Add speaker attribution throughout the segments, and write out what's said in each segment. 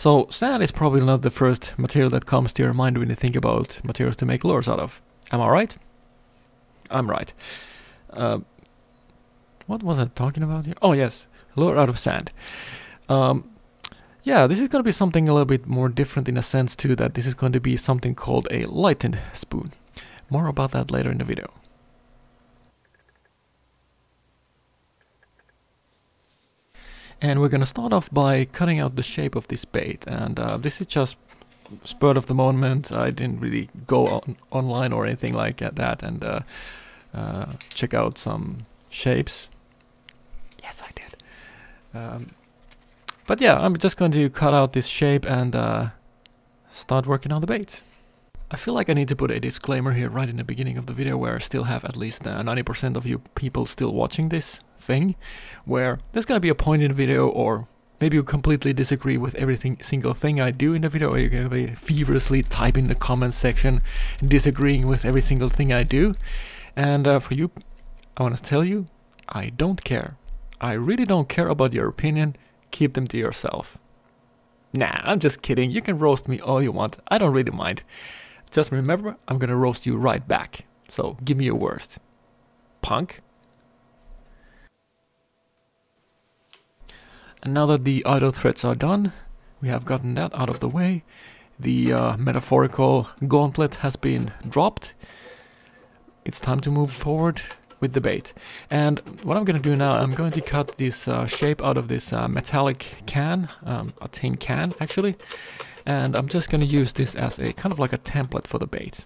Speaker 1: So sand is probably not the first material that comes to your mind when you think about materials to make lures out of. Am I right? I'm right. What was I talking about here? Oh yes, lure out of sand. Yeah, this is going to be something a little bit more different in a sense too, that this is going to be something called a lightened spoon. More about that later in the video. And we're gonna start off by cutting out the shape of this bait, and this is just spur of the moment. I didn't really go online or anything like that and check out some shapes. Yes, I did. But yeah, I'm just going to cut out this shape and start working on the bait. I feel like I need to put a disclaimer here right in the beginning of the video, where I still have at least 90% of you people still watching this thing, where there's gonna be a point in the video, or maybe you completely disagree with every single thing I do in the video, or you're gonna be feverishly typing in the comments section and disagreeing with every single thing I do. And for you, I want to tell you, I don't care. I really don't care about your opinion. Keep them to yourself. Nah, I'm just kidding. You can roast me all you want. I don't really mind. Just remember, I'm gonna roast you right back. So give me your worst. Punk. And now that the idle threads are done, we have gotten that out of the way. The metaphorical gauntlet has been dropped. It's time to move forward with the bait. And what I'm going to do now, I'm going to cut this shape out of this metallic can, a tin can actually. And I'm just going to use this as a kind of like a template for the bait.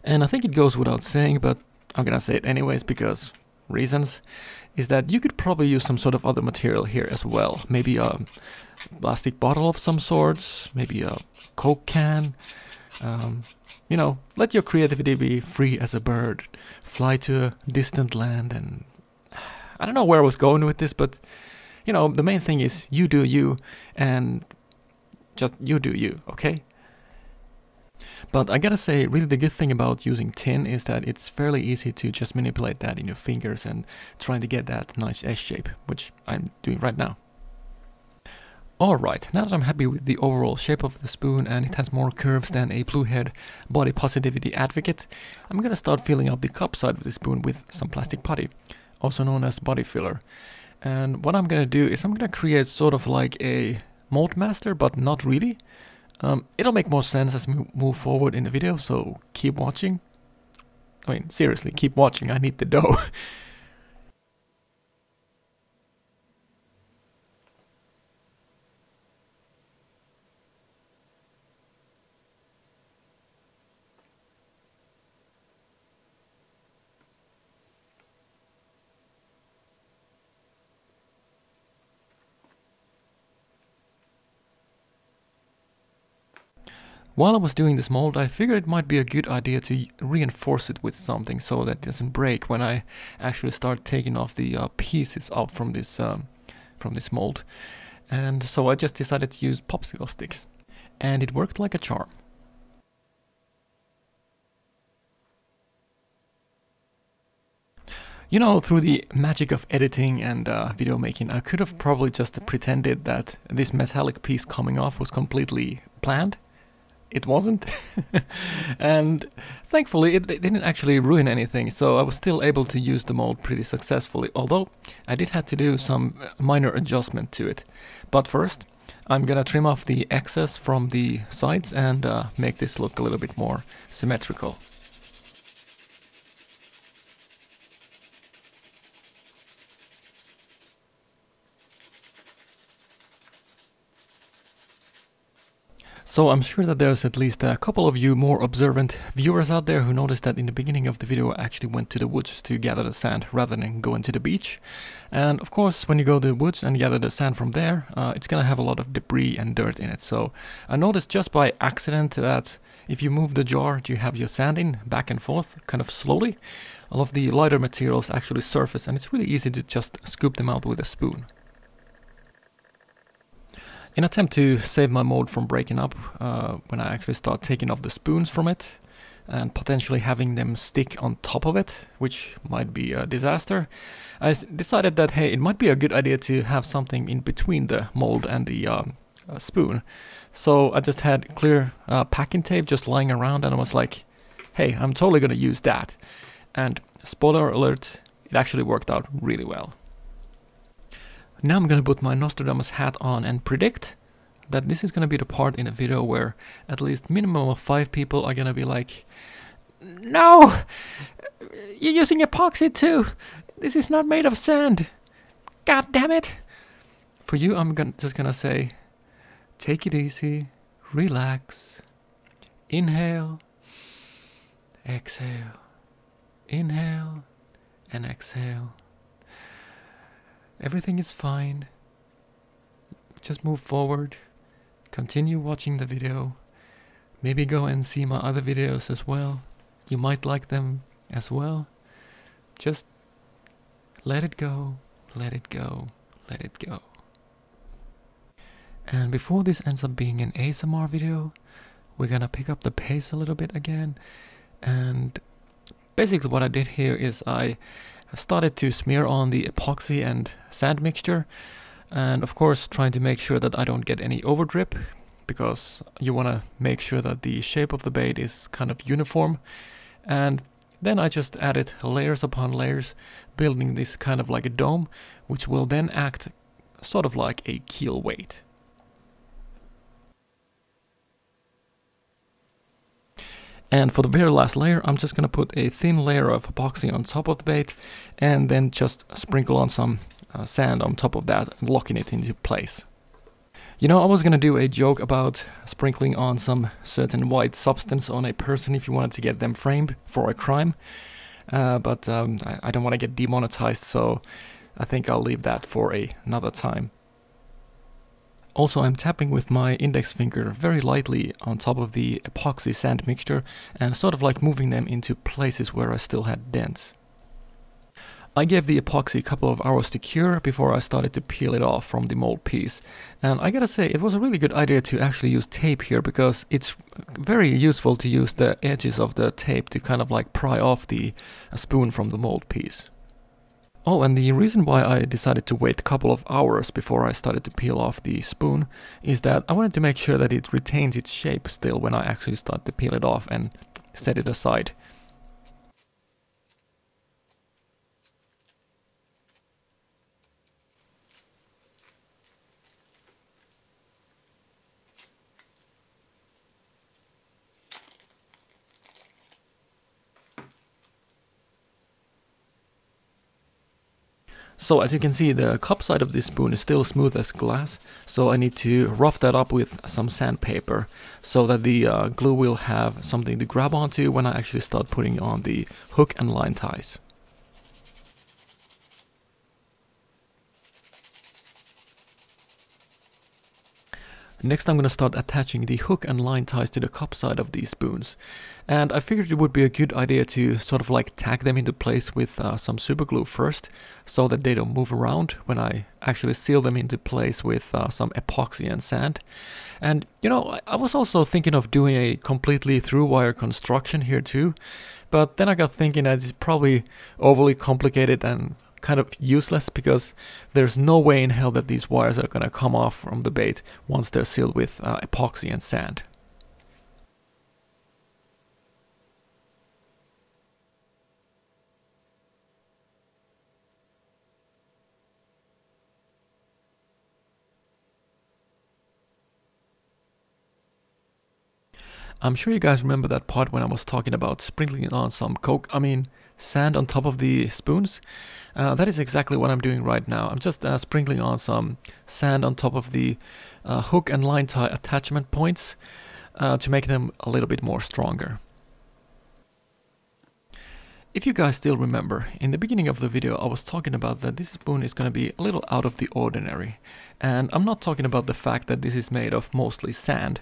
Speaker 1: And I think it goes without saying, but I'm going to say it anyways because reasons, is that you could probably use some sort of other material here as well. Maybe a plastic bottle of some sort, maybe a Coke can. You know, let your creativity be free as a bird. Fly to a distant land, and I don't know where I was going with this, but you know, the main thing is you do you, and just you do you, okay? But I gotta say, really the good thing about using tin is that it's fairly easy to just manipulate that in your fingers and trying to get that nice S shape, which I'm doing right now. Alright, now that I'm happy with the overall shape of the spoon and it has more curves than a Bluehead body positivity advocate, I'm gonna start filling out the cup side of the spoon with some plastic putty, also known as body filler. And what I'm gonna do is I'm gonna create sort of like a mold master, but not really. It'll make more sense as we move forward in the video, so keep watching. I mean, seriously, keep watching, I need the dough. While I was doing this mold, I figured it might be a good idea to reinforce it with something so that it doesn't break when I actually start taking off the pieces out from this mold. And so I just decided to use popsicle sticks, and it worked like a charm. You know, through the magic of editing and video making, I could have probably just pretended that this metallic piece coming off was completely planned. It wasn't. And thankfully it didn't actually ruin anything, so I was still able to use the mold pretty successfully, although I did have to do some minor adjustment to it. But first, I'm gonna trim off the excess from the sides and make this look a little bit more symmetrical. So I'm sure that there's at least a couple of you more observant viewers out there who noticed that in the beginning of the video I actually went to the woods to gather the sand rather than going to the beach. And of course, when you go to the woods and gather the sand from there, it's gonna have a lot of debris and dirt in it. So I noticed just by accident that if you move the jar you have your sand in back and forth kind of slowly, all of the lighter materials actually surface, and it's really easy to just scoop them out with a spoon. In an attempt to save my mold from breaking up when I actually start taking off the spoons from it, and potentially having them stick on top of it, which might be a disaster, I decided that, hey, it might be a good idea to have something in between the mold and the spoon. So I just had clear packing tape just lying around, and I was like, hey, I'm totally gonna use that. And spoiler alert, it actually worked out really well. Now I'm gonna put my Nostradamus hat on and predict that this is gonna be the part in a video where at least minimum of 5 people are gonna be like, no! You're using epoxy too! This is not made of sand! God damn it! For you, I'm just gonna say, take it easy, relax, inhale, exhale, inhale, and exhale. Everything is fine. Just move forward, continue watching the video, maybe go and see my other videos as well. You might like them as well. Just let it go, let it go, let it go. And before this ends up being an ASMR video, we're gonna pick up the pace a little bit again. And basically what I did here is I started to smear on the epoxy and sand mixture, and of course trying to make sure that I don't get any overdrip, because you want to make sure that the shape of the bait is kind of uniform. And then I just added layers upon layers, building this kind of like a dome, which will then act sort of like a keel weight. And for the very last layer, I'm just going to put a thin layer of epoxy on top of the bait, and then just sprinkle on some sand on top of that, and locking it into place. You know, I was going to do a joke about sprinkling on some certain white substance on a person if you wanted to get them framed for a crime, but I don't want to get demonetized, so I think I'll leave that for another time. Also, I'm tapping with my index finger very lightly on top of the epoxy sand mixture and sort of like moving them into places where I still had dents. I gave the epoxy a couple of hours to cure before I started to peel it off from the mold piece. And I gotta say, it was a really good idea to actually use tape here, because it's very useful to use the edges of the tape to kind of like pry off the spoon from the mold piece. Oh, and the reason why I decided to wait a couple of hours before I started to peel off the spoon is that I wanted to make sure that it retains its shape still when I actually start to peel it off and set it aside. So as you can see, the cup side of this spoon is still smooth as glass, so I need to rough that up with some sandpaper so that the glue will have something to grab onto when I actually start putting on the hook and line ties. Next I'm going to start attaching the hook and line ties to the cup side of these spoons. And I figured it would be a good idea to sort of like tack them into place with some super glue first, so that they don't move around when I actually seal them into place with some epoxy and sand. And you know, I was also thinking of doing a completely through wire construction here too, but then I got thinking that it's probably overly complicated and kind of useless, because there's no way in hell that these wires are gonna come off from the bait once they're sealed with epoxy and sand. I'm sure you guys remember that part when I was talking about sprinkling on some sand on top of the spoons. That is exactly what I'm doing right now. I'm just sprinkling on some sand on top of the hook and line tie attachment points to make them a little bit more stronger. If you guys still remember, in the beginning of the video I was talking about that this spoon is going to be a little out of the ordinary. And I'm not talking about the fact that this is made of mostly sand,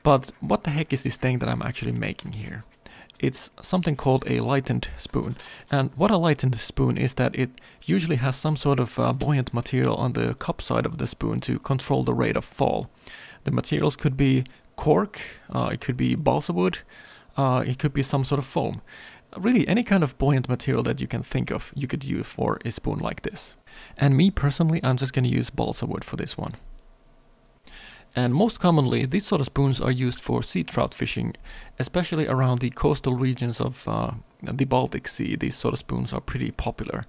Speaker 1: but what the heck is this thing that I'm actually making here? It's something called a lightened spoon. And what a lightened spoon is that it usually has some sort of buoyant material on the cup side of the spoon to control the rate of fall. The materials could be cork, it could be balsa wood, It could be some sort of foam. Really, any kind of buoyant material that you can think of, you could use for a spoon like this. And me personally, I'm just going to use balsa wood for this one. And most commonly, these sort of spoons are used for sea trout fishing, especially around the coastal regions of the Baltic Sea. These sort of spoons are pretty popular.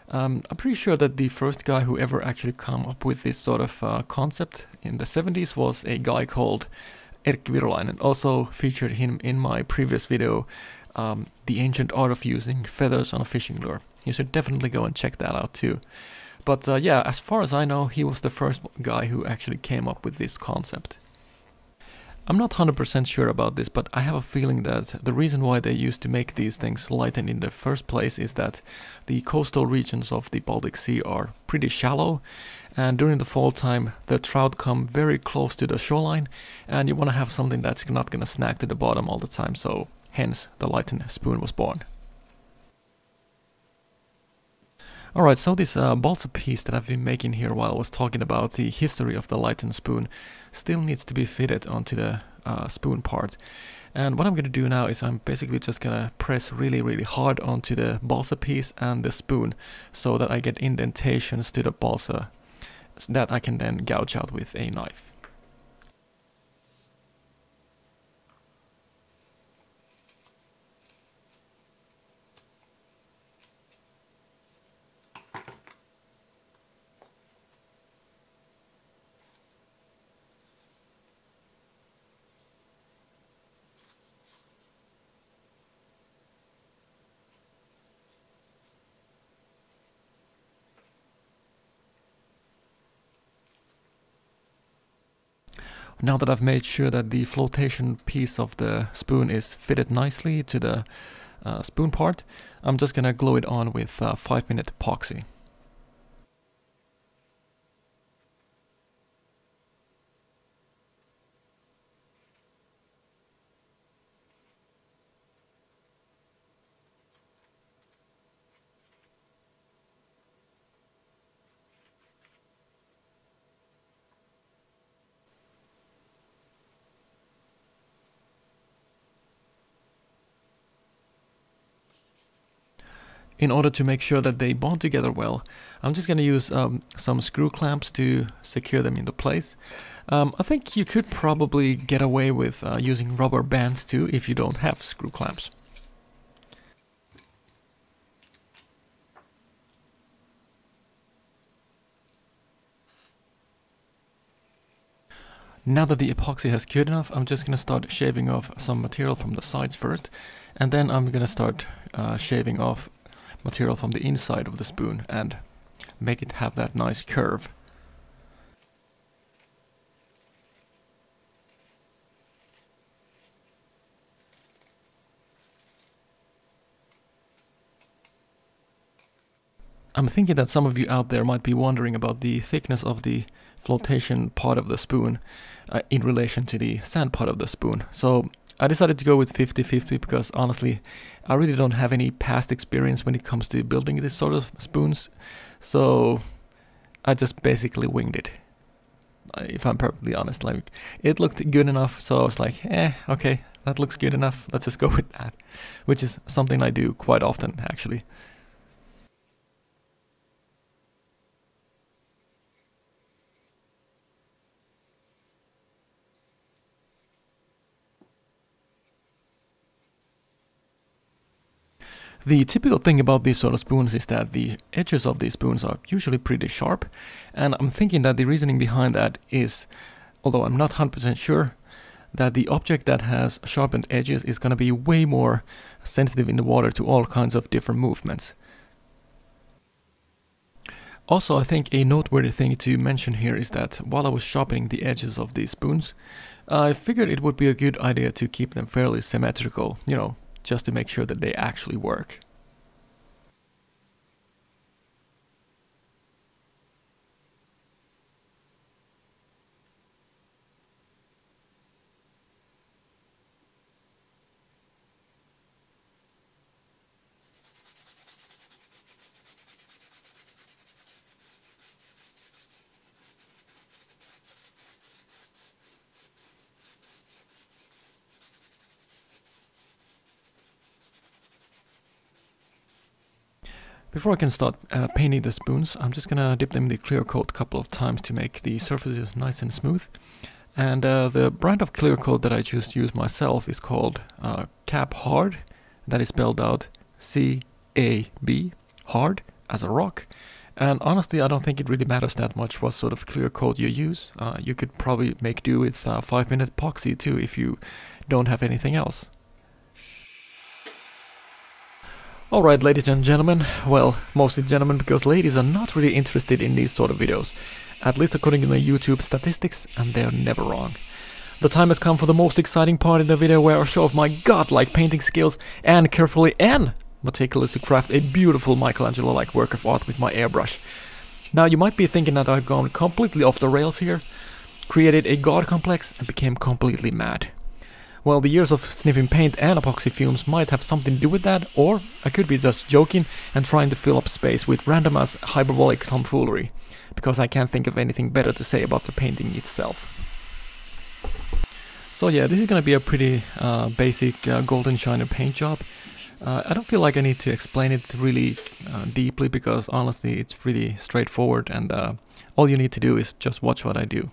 Speaker 1: I'm pretty sure that the first guy who ever actually come up with this sort of concept in the 70s was a guy called Erkki Virolainen. Also featured him in my previous video, The Ancient Art of Using Feathers on a Fishing Lure. You should definitely go and check that out too. But yeah, as far as I know, he was the first guy who actually came up with this concept. I'm not 100% sure about this, but I have a feeling that the reason why they used to make these things lighten in the first place is that the coastal regions of the Baltic Sea are pretty shallow, and during the fall time the trout come very close to the shoreline, and you want to have something that's not going to snag to the bottom all the time, so hence the lighten spoon was born. Alright, so this balsa piece that I've been making here while I was talking about the history of the lighten spoon still needs to be fitted onto the spoon part. And what I'm going to do now is I'm basically just going to press really hard onto the balsa piece and the spoon so that I get indentations to the balsa that I can then gouge out with a knife. Now that I've made sure that the flotation piece of the spoon is fitted nicely to the spoon part, I'm just gonna glue it on with 5-minute epoxy. In order to make sure that they bond together well, I'm just going to use some screw clamps to secure them into place. I think you could probably get away with using rubber bands too if you don't have screw clamps. Now that the epoxy has cured enough, I'm just going to start shaving off some material from the sides first, and then I'm going to start shaving off material from the inside of the spoon and make it have that nice curve. I'm thinking that some of you out there might be wondering about the thickness of the flotation part of the spoon in relation to the sand part of the spoon. So I decided to go with 50-50 because honestly I really don't have any past experience when it comes to building this sort of spoons, so I just basically winged it. If I'm perfectly honest, like, it looked good enough, so I was like, okay, that looks good enough, let's just go with that, which is something I do quite often actually. The typical thing about these sort of spoons is that the edges of these spoons are usually pretty sharp, and I'm thinking that the reasoning behind that is, although I'm not 100% sure, that the object that has sharpened edges is going to be way more sensitive in the water to all kinds of different movements. Also, I think a noteworthy thing to mention here is that while I was sharpening the edges of these spoons, I figured it would be a good idea to keep them fairly symmetrical, you know, just to make sure that they actually work. Before I can start painting the spoons, I'm just gonna dip them in the clear coat a couple of times to make the surfaces nice and smooth. And the brand of clear coat that I choose to use myself is called Cap Hard. That is spelled out C-A-B, hard, as a rock. And honestly, I don't think it really matters that much what sort of clear coat you use. You could probably make do with 5-minute epoxy too if you don't have anything else. Alright, ladies and gentlemen, well, mostly gentlemen, because ladies are not really interested in these sort of videos. At least according to the YouTube statistics, and they're never wrong. The time has come for the most exciting part in the video, where I show off my godlike painting skills and carefully and meticulously craft a beautiful Michelangelo-like work of art with my airbrush. Now you might be thinking that I've gone completely off the rails here, created a god complex and became completely mad. Well, the years of sniffing paint and epoxy fumes might have something to do with that, or I could be just joking and trying to fill up space with random ass hyperbolic tomfoolery, because I can't think of anything better to say about the painting itself. So yeah, this is gonna be a pretty basic golden shiner paint job. I don't feel like I need to explain it really deeply, because honestly it's really straightforward, and all you need to do is just watch what I do.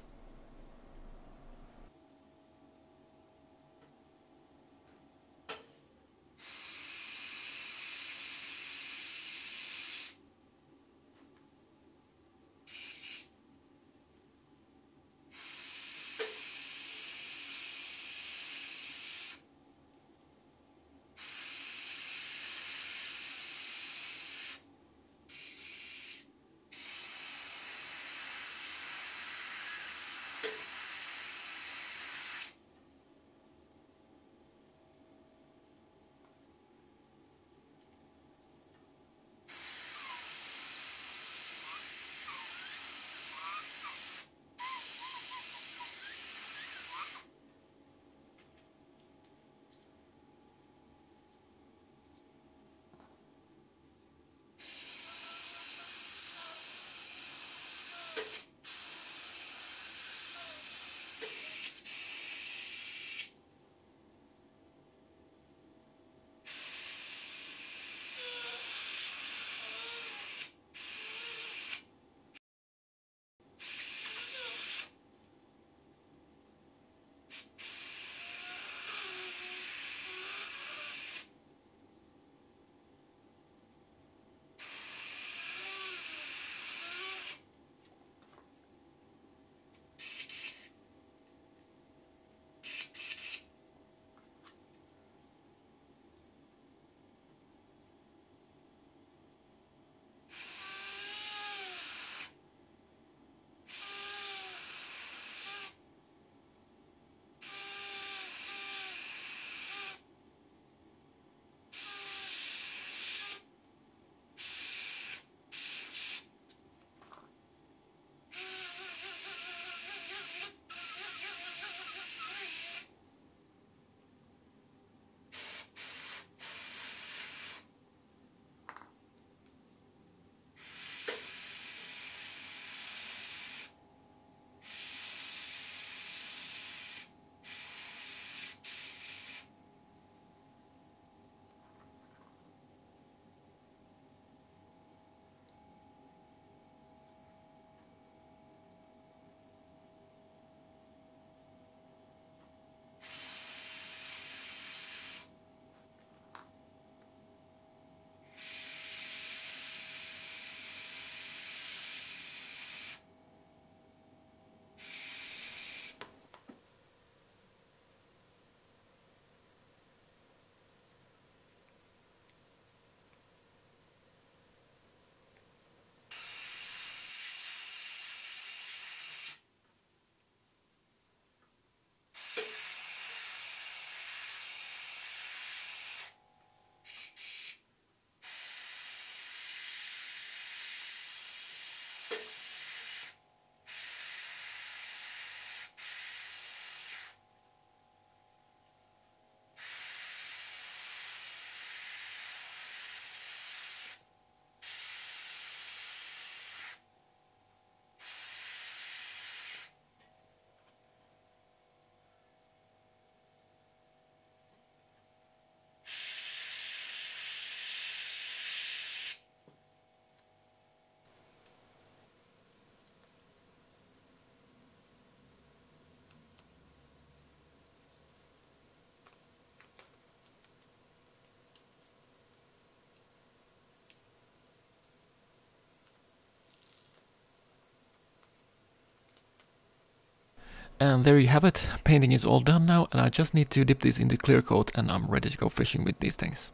Speaker 1: And there you have it. Painting is all done now, and I just need to dip this into clear coat and I'm ready to go fishing with these things.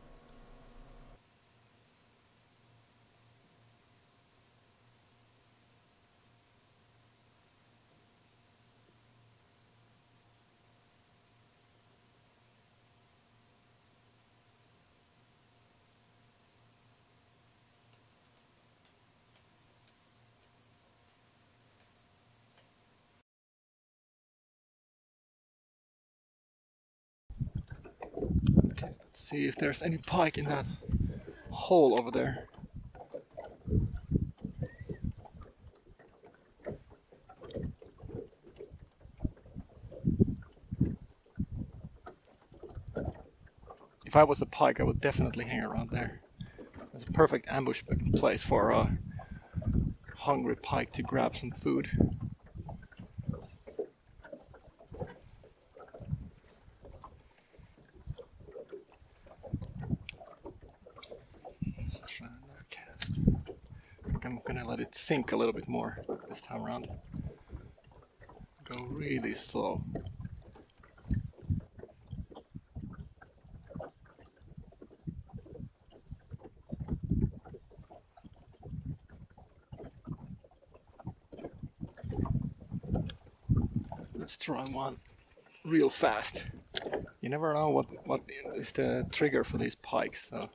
Speaker 1: Okay, let's see if there's any pike in that hole over there. If I was a pike, I would definitely hang around there. It's a perfect ambush place for a hungry pike to grab some food. Let's try another cast. I think I'm gonna let it sink a little bit more this time around. Go really slow. Let's try one real fast. You never know what is the trigger for these pikes, so.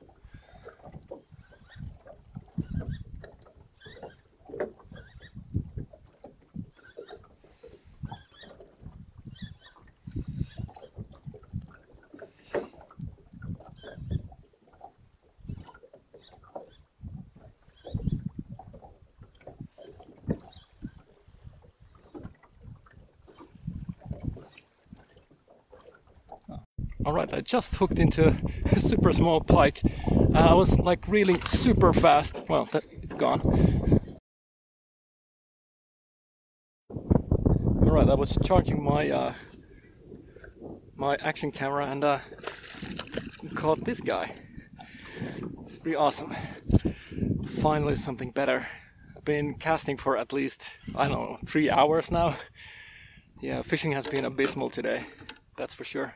Speaker 1: Alright, I just hooked into a super small pike. I was like reeling super fast. Well, it's gone. Alright, I was charging my my action camera and caught this guy. It's pretty awesome. Finally something better. I've been casting for at least, I don't know, 3 hours now. Yeah, fishing has been abysmal today, that's for sure.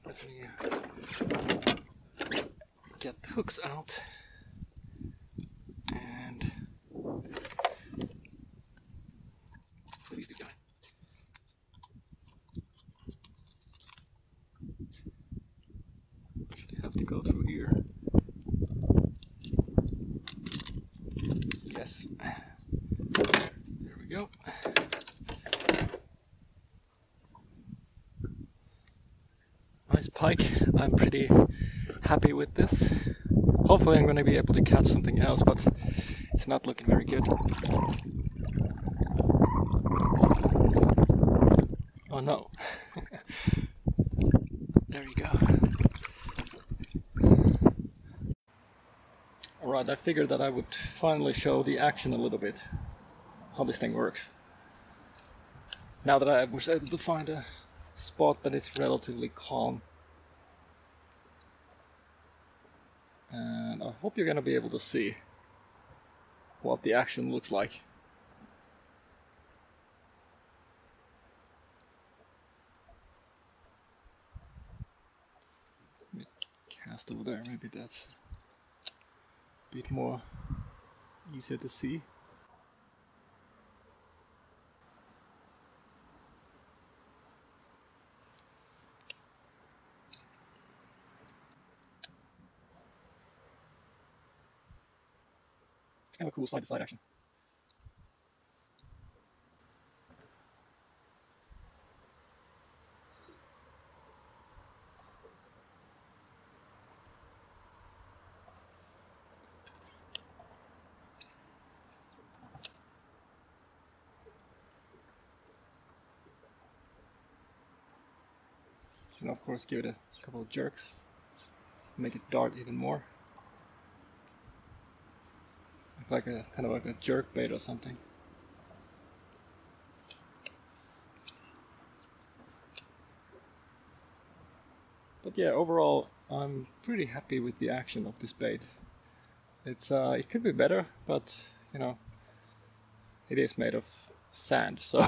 Speaker 1: Let me get the hooks out and please be good. Actually have to go through here. Yes. There we go. Nice pike. I'm pretty happy with this. Hopefully I'm going to be able to catch something else, but it's not looking very good. Oh no. There you go. Alright, I figured that I would finally show the action a little bit, how this thing works. Now that I was able to find a spot that is relatively calm. And I hope you're going to be able to see what the action looks like. Let me cast over there, maybe that's a bit more easier to see. Kind of a cool side-to-side action. You can of course give it a couple of jerks, make it dart even more. Like a kind of like a jerk bait or something. But yeah, overall I'm pretty happy with the action of this bait. It's it could be better, but you know, it is made of sand, so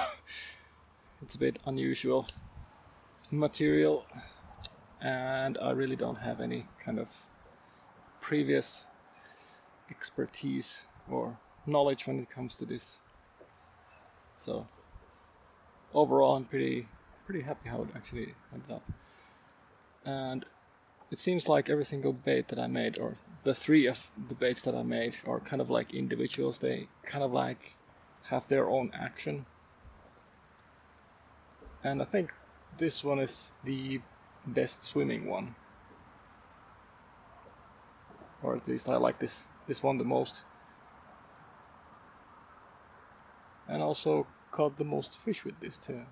Speaker 1: it's a bit unusual material, and I really don't have any kind of previous expertise or knowledge when it comes to this. So overall, I'm pretty happy how it actually ended up. And it seems like every single bait that I made, or the 3 of the baits that I made, are kind of like individuals. They kind of like have their own action. And I think this one is the best swimming one. Or at least I like this one the most. And also caught the most fish with this too.